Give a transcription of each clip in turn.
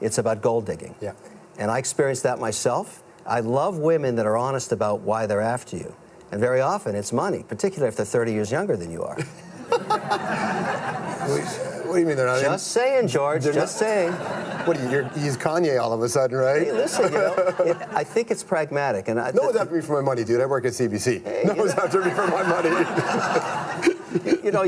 it's about gold digging. Yeah. And I experienced that myself. I love women that are honest about why they're after you. And very often it's money, particularly if they're 30 years younger than you are. What do you mean they're not? Just saying, George, just saying. What do you, he's Kanye all of a sudden, right? Hey, listen, I think it's pragmatic. And no one's after me for my money, dude. I work at CBC. Hey, no one's after me for my money.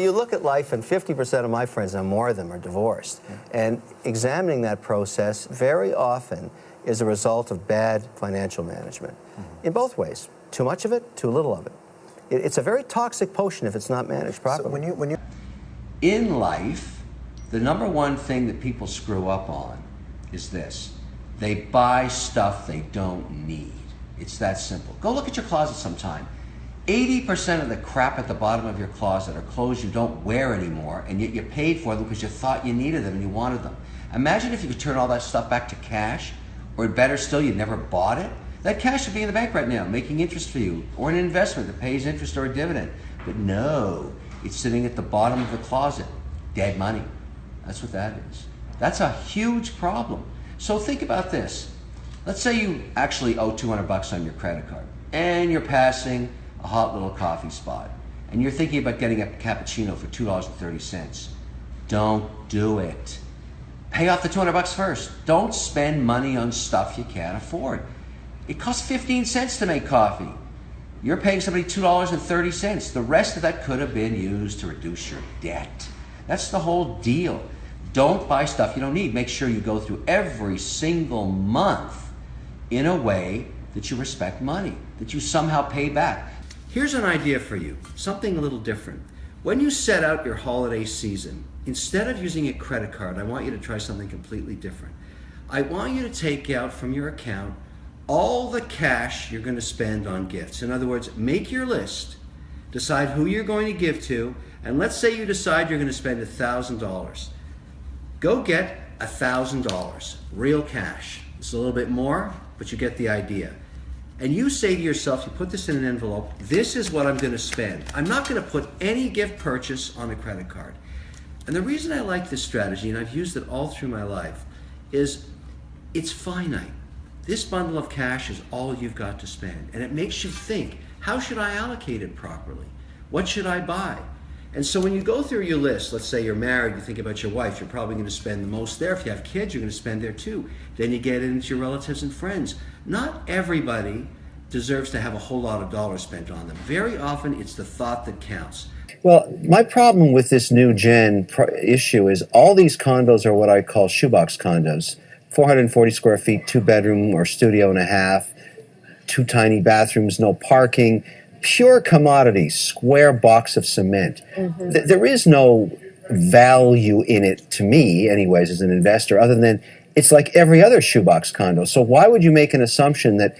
You look at life, and 50% of my friends, and more of them, are divorced. And examining that process very often is a result of bad financial management. In both ways. Too much of it, too little of it. It's a very toxic potion if it's not managed properly. So when you in life, the number one thing that people screw up on is this. They buy stuff they don't need. It's that simple. Go look at your closet sometime. 80% of the crap at the bottom of your closet are clothes you don't wear anymore, and yet you paid for them because you thought you needed them and you wanted them. Imagine if you could turn all that stuff back to cash, or better still, you never bought it. That cash would be in the bank right now, making interest for you, or an investment that pays interest or a dividend. But no, it's sitting at the bottom of the closet. Dead money. That's what that is. That's a huge problem. So think about this. Let's say you actually owe $200 on your credit card, and you're passing a hot little coffee spot, and you're thinking about getting a cappuccino for $2.30. Don't do it. Pay off the $200 first. Don't spend money on stuff you can't afford. It costs 15 cents to make coffee. You're paying somebody $2.30. The rest of that could have been used to reduce your debt. That's the whole deal. Don't buy stuff you don't need. Make sure you go through every single month in a way that you respect money, that you somehow pay back. Here's an idea for you, something a little different. When you set out your holiday season, instead of using a credit card, I want you to try something completely different. I want you to take out from your account all the cash you're going to spend on gifts. In other words, make your list, decide who you're going to give to, and let's say you decide you're going to spend $1,000. Go get $1,000, real cash. It's a little bit more, but you get the idea. And you say to yourself, you put this in an envelope, this is what I'm going to spend. I'm not going to put any gift purchase on a credit card. And the reason I like this strategy, and I've used it all through my life, is it's finite. This bundle of cash is all you've got to spend. And it makes you think, how should I allocate it properly? What should I buy? And so when you go through your list, let's say you're married, you think about your wife, you're probably going to spend the most there. If you have kids, you're going to spend there too. Then you get into your relatives and friends. Not everybody deserves to have a whole lot of dollars spent on them. Very often, it's the thought that counts. Well, my problem with this new gen issue is all these condos are what I call shoebox condos. 440 square feet, 2-bedroom or studio and a half, 2 tiny bathrooms, no parking, pure commodity, square box of cement. There is no value in it to me, anyways, as an investor, other than it's like every other shoebox condo. So why would you make an assumption that,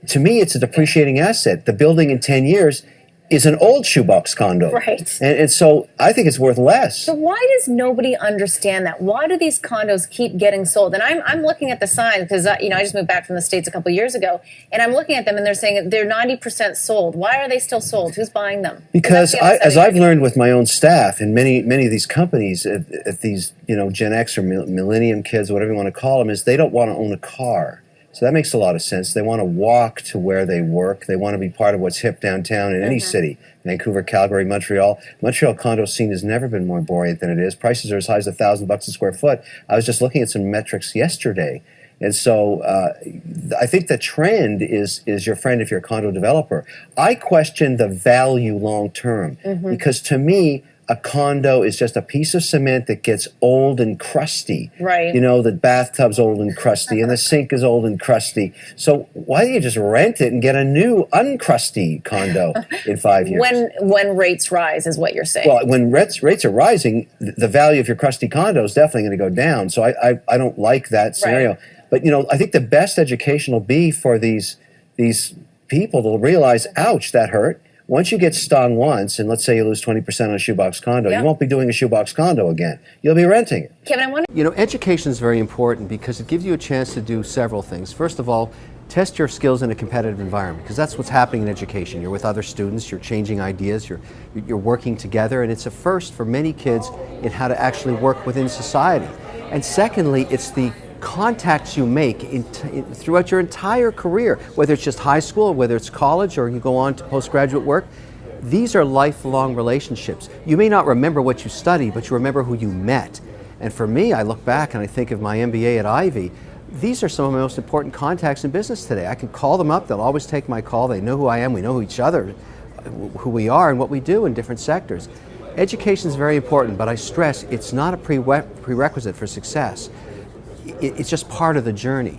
to me, it's a depreciating asset? The building in 10 years is an old shoebox condo. Right. And so I think it's worth less. So why does nobody understand that? Why do these condos keep getting sold? And I'm looking at the signs because, I just moved back from the States a couple years ago, and I'm looking at them and they're saying they're 90% sold. Why are they still sold? Who's buying them? Because as I've learned with my own staff in many of these companies, at these, Gen X or Millennium kids, whatever you want to call them, is they don't want to own a car. So that makes a lot of sense. They want to walk to where they work. They want to be part of what's hip downtown in any city. Vancouver, Calgary, Montreal. Montreal condo scene has never been more buoyant than it is. Prices are as high as $1,000 a square foot. I was just looking at some metrics yesterday. And so I think the trend is your friend if you're a condo developer. I question the value long term because to me, a condo is just a piece of cement that gets old and crusty. Right. The bathtub's old and crusty and the sink is old and crusty. So why don't you just rent it and get a new uncrusty condo in 5 years? When rates rise is what you're saying. Well, when rates are rising, the value of your crusty condo is definitely going to go down. So I don't like that scenario. Right. But, I think the best education will be for these people to realize, ouch, that hurt. Once you get stung once, and let's say you lose 20% on a shoebox condo, you won't be doing a shoebox condo again. You'll be renting it. Kevin, I wonder... Education is very important because it gives you a chance to do several things. First of all, test your skills in a competitive environment because that's what's happening in education. You're with other students, you're changing ideas, you're working together, and it's a first for many kids in how to actually work within society. And secondly, it's the contacts you make throughout your entire career, whether it's just high school, whether it's college, or you go on to postgraduate work, these are lifelong relationships. You may not remember what you studied, but you remember who you met. And for me, I look back and I think of my MBA at Ivy. These are some of my most important contacts in business today. I can call them up, they'll always take my call, they know who I am, we know each other, who we are and what we do in different sectors. Education is very important, but I stress it's not a prerequisite for success. It's just part of the journey.